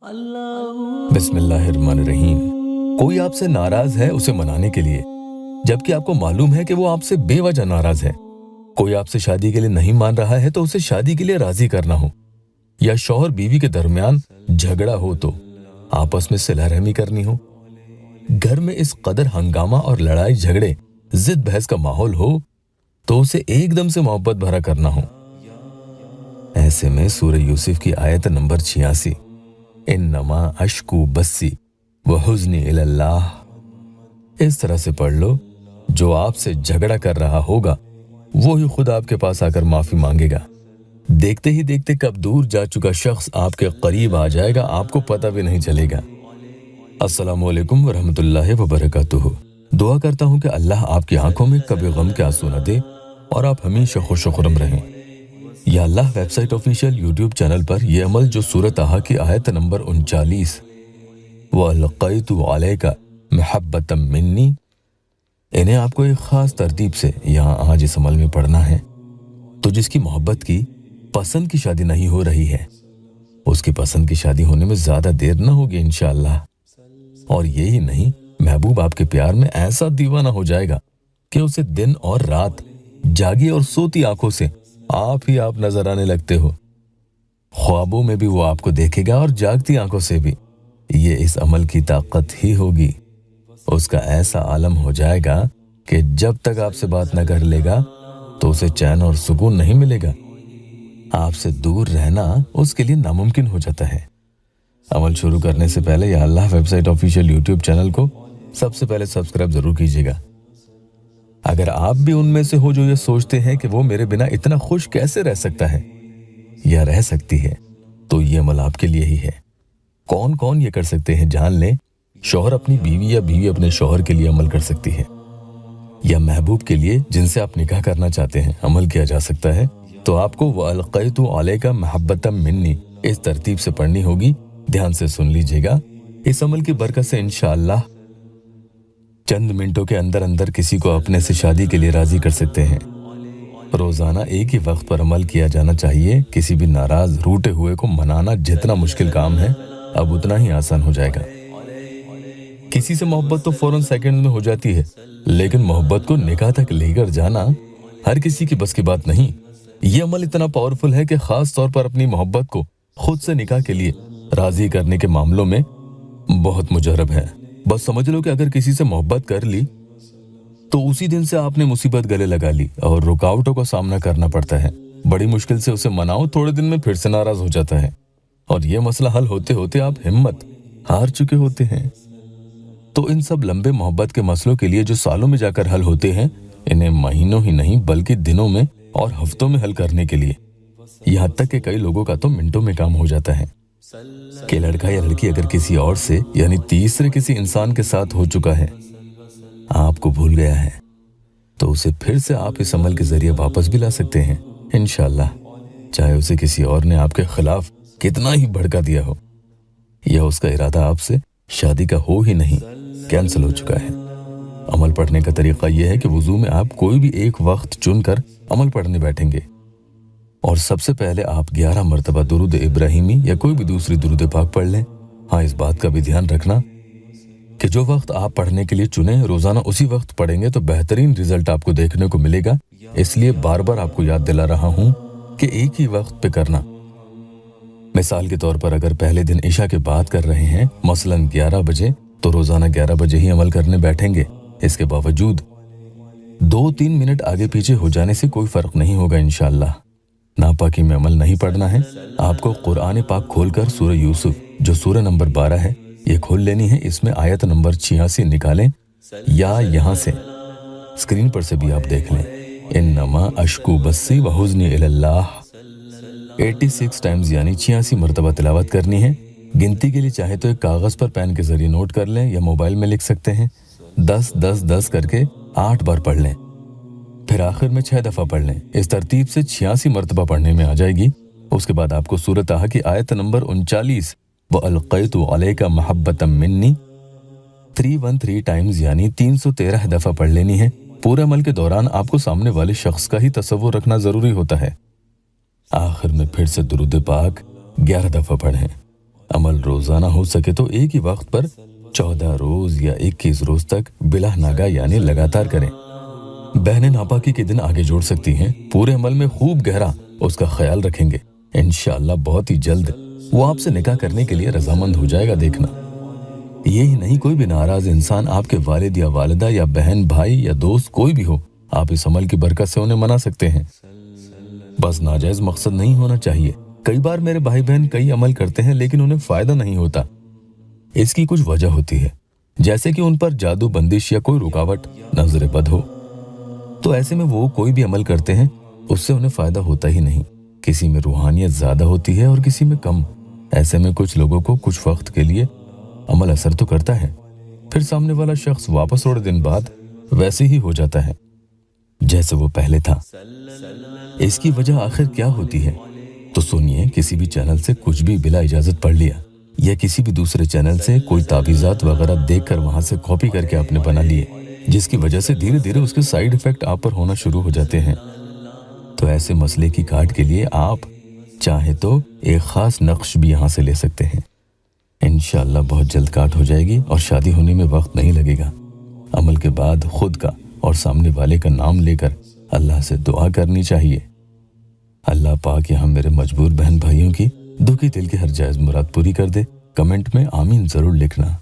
बिस्मिल्लाहिर्रहमानिर्रहीम। कोई आपसे नाराज है उसे मनाने के लिए, जबकि आपको मालूम है कि वो आपसे बेवजह नाराज है। कोई आपसे शादी के लिए नहीं मान रहा है तो उसे शादी के लिए राजी करना हो, या शौहर बीवी के दरमियान झगड़ा हो तो आपस में सिला रहमी करनी हो, घर में इस कदर हंगामा और लड़ाई झगड़े जिद बहस का माहौल हो तो उसे एकदम से मोहब्बत भरा करना हो। ऐसे में सूरह यूसुफ की आयत नंबर 86, इन्नमा अश्कू बस्सी व हुज़्नी इलल्लाह, इस तरह से पढ़ लो, जो आपसे झगड़ा कर रहा होगा वो ही खुद आपके पास आकर माफी मांगेगा। देखते ही देखते कब दूर जा चुका शख्स आपके करीब आ जाएगा, आपको पता भी नहीं चलेगा। अस्सलामु अलैकुम वरहमतुल्लाहि वबरकातुहू। दुआ करता हूँ कि अल्लाह आपकी आंखों में कभी गम के आंसू न दे और आप हमेशा खुश व खुर्रम रहें। या अल्लाह वेबसाइट ऑफिशियल यूट्यूब चैनल पर यह अमल जो सूरह ताहा की आयत नंबर 39, वअल्क़ैतु अलैका महब्बतम मिन्नी, इन्हें आपको एक खास तरतीब से यहाँ आज इस अमल में पढ़ना है। तो जिसकी मोहब्बत की पसंद की शादी नहीं हो रही है, उसकी पसंद की शादी होने में ज्यादा देर न होगी इंशाअल्लाह। और यही नहीं, महबूब आपके प्यार में ऐसा दीवाना हो जाएगा कि उसे दिन और रात जागी और सोती आंखों से आप ही आप नजर आने लगते हो। ख्वाबों में भी वो आपको देखेगा और जागती आंखों से भी। ये इस अमल की ताकत ही होगी। उसका ऐसा आलम हो जाएगा कि जब तक आपसे बात न कर लेगा तो उसे चैन और सुकून नहीं मिलेगा। आपसे दूर रहना उसके लिए नामुमकिन हो जाता है। अमल शुरू करने से पहले या अल्लाह वेबसाइट ऑफिशियल यूट्यूब चैनल को सबसे पहले सब्सक्राइब जरूर कीजिएगा। अगर आप भी उनमें से हो जो ये सोचते हैं कि वो मेरे बिना इतना खुश कैसे रह सकता है या रह सकती है, तो ये अमल आपके लिए ही है। कौन कौन ये कर सकते हैं जान लें। शौहर अपनी बीवी या बीवी अपने शौहर के लिए अमल कर सकती है, या महबूब के लिए जिनसे आप निकाह करना चाहते हैं अमल किया जा सकता है। तो आपको वअल्क़ैतु अलैका महब्बतम मिन्नी इस तरतीब से पढ़नी होगी। ध्यान से सुन लीजिएगा। इस अमल की बरकत से इंशाअल्लाह चंद मिनटों के अंदर अंदर किसी को अपने से शादी के लिए राजी कर सकते हैं। रोजाना एक ही वक्त पर अमल किया जाना चाहिए। किसी भी नाराज रूठे हुए को मनाना जितना मुश्किल काम है, अब उतना ही आसान हो जाएगा। किसी से मोहब्बत तो फौरन सेकंड में हो जाती है, लेकिन मोहब्बत को निकाह तक लेकर जाना हर किसी की बस की बात नहीं। ये अमल इतना पावरफुल है कि खास तौर पर अपनी मोहब्बत को खुद से निकाह के लिए राजी करने के मामलों में बहुत मुजरब है। बस समझ लो कि अगर किसी से मोहब्बत कर ली तो उसी दिन से आपने मुसीबत गले लगा ली और रुकावटों का सामना करना पड़ता है। बड़ी मुश्किल से उसे मनाओ, थोड़े दिन में फिर से नाराज हो जाता है और ये मसला हल होते होते आप हिम्मत हार चुके होते हैं। तो इन सब लंबे मोहब्बत के मसलों के लिए जो सालों में जाकर हल होते हैं, इन्हें महीनों ही नहीं बल्कि दिनों में और हफ्तों में हल करने के लिए, यहाँ तक कि कई लोगों का तो मिनटों में काम हो जाता है। कि लड़का या लड़की अगर किसी और से यानी तीसरे किसी इंसान के साथ हो चुका है, आपको भूल गया है, तो उसे फिर से आप इस अमल के जरिए वापस भी ला सकते हैं इंशाअल्लाह। चाहे उसे किसी और ने आपके खिलाफ कितना ही भड़का दिया हो, या उसका इरादा आपसे शादी का हो ही नहीं, कैंसिल हो चुका है। अमल पढ़ने का तरीका यह है कि वुजू में आप कोई भी एक वक्त चुनकर अमल पढ़ने बैठेंगे और सबसे पहले आप 11 मरतबा दुरूद इब्राहिमी या कोई भी दूसरी दुरूद पाक पढ़ लें। हाँ, इस बात का भी ध्यान रखना कि जो वक्त आप पढ़ने के लिए चुने रोजाना उसी वक्त पढ़ेंगे तो बेहतरीन रिजल्ट आपको देखने को मिलेगा। इसलिए बार बार आपको याद दिला रहा हूं कि एक ही वक्त पे करना। मिसाल के तौर पर अगर पहले दिन इशा के बाद कर रहे हैं, मसलन 11 बजे, तो रोजाना 11 बजे ही अमल करने बैठेंगे। इसके बावजूद 2-3 मिनट आगे पीछे हो जाने से कोई फर्क नहीं होगा इंशाअल्लाह। नापाकी में अमल नहीं पढ़ना है। आपको कुरान पाक खोलकर सूरह यूसुफ जो सूरह नंबर 12 है ये खोल लेनी है। इसमें आयत नंबर 86 निकालें, या यहाँ से स्क्रीन पर से भी आप देख लें। इन्नमा अश्कू बस्सी व हुज़्नी इलल्लाह 86 टाइम्स यानी 86 मरतबा तिलावत करनी है। गिनती के लिए चाहे तो एक कागज पर पेन के जरिए नोट कर लें या मोबाइल में लिख सकते हैं। 10-10-10 करके 8 बार पढ़ लें, फिर आखिर में 6 दफा पढ़ लें। इस तरतीब से 86 मरतबा पढ़ने में आ जाएगी। उसके बाद आपको सूरह ताहा की आयत नंबर 39 वअल्क़ैतु अलैका महब्बतम मिन्नी 313 टाइम्स यानी 313 दफा पढ़ लेनी है। पूरे अमल के दौरान आपको सामने वाले शख्स का ही तसव्वुर रखना जरूरी होता है। आखिर में फिर से दुरूद पाक 11 दफा पढ़ें। अमल रोजाना हो सके तो एक ही वक्त पर 14 रोज या 21 रोज तक बिला नागा यानी लगातार करें। बहनें नापाकी के दिन आगे जोड़ सकती हैं, पूरे अमल में खूब गहरा उसका ख्याल रखेंगे। इंशाअल्लाह बहुत ही जल्द वो आपसे निकाह करने के लिए रजामंद हो जाएगा। देखना, यही नहीं, कोई भी नाराज इंसान आपके वालिद या वालिदा या बहन भाई या दोस्त कोई भी हो, आप इस अमल की बरकत से उन्हें मना सकते हैं। बस नाजायज मकसद नहीं होना चाहिए। कई बार मेरे भाई बहन कई अमल करते हैं लेकिन उन्हें फायदा नहीं होता। इसकी कुछ वजह होती है, जैसे कि उन पर जादू बंदिश या कोई रुकावट नजर बद हो। तो ऐसे में वो कोई भी अमल करते हैं उससे उन्हें फायदा होता ही नहीं। किसी में रूहानियत ज्यादा होती है और किसी में कम। ऐसे में कुछ लोगों को कुछ वक्त के लिए अमल असर तो करता है, फिर सामने वाला शख्स वापस थोड़े दिन बाद वैसे ही हो जाता है जैसे वो पहले था। इसकी वजह आखिर क्या होती है? तो सुनिए, किसी भी चैनल से कुछ भी बिला इजाजत पढ़ लिया या किसी भी दूसरे चैनल से कोई ताबीजात वगैरह देखकर वहां से कॉपी करके आपने बना लिए, जिसकी वजह से धीरे धीरे उसके साइड इफेक्ट आप पर होना शुरू हो जाते हैं। तो ऐसे मसले की काट के लिए आप चाहे तो एक खास नक्श भी यहाँ से ले सकते हैं। इंशाअल्लाह बहुत जल्द काट हो जाएगी और शादी होने में वक्त नहीं लगेगा। अमल के बाद खुद का और सामने वाले का नाम लेकर अल्लाह से दुआ करनी चाहिए। अल्लाह पाक यहाँ मेरे मजबूर बहन भाइयों की दुखी दिल की हर जायज मुराद पूरी कर दे। कमेंट में आमीन जरूर लिखना।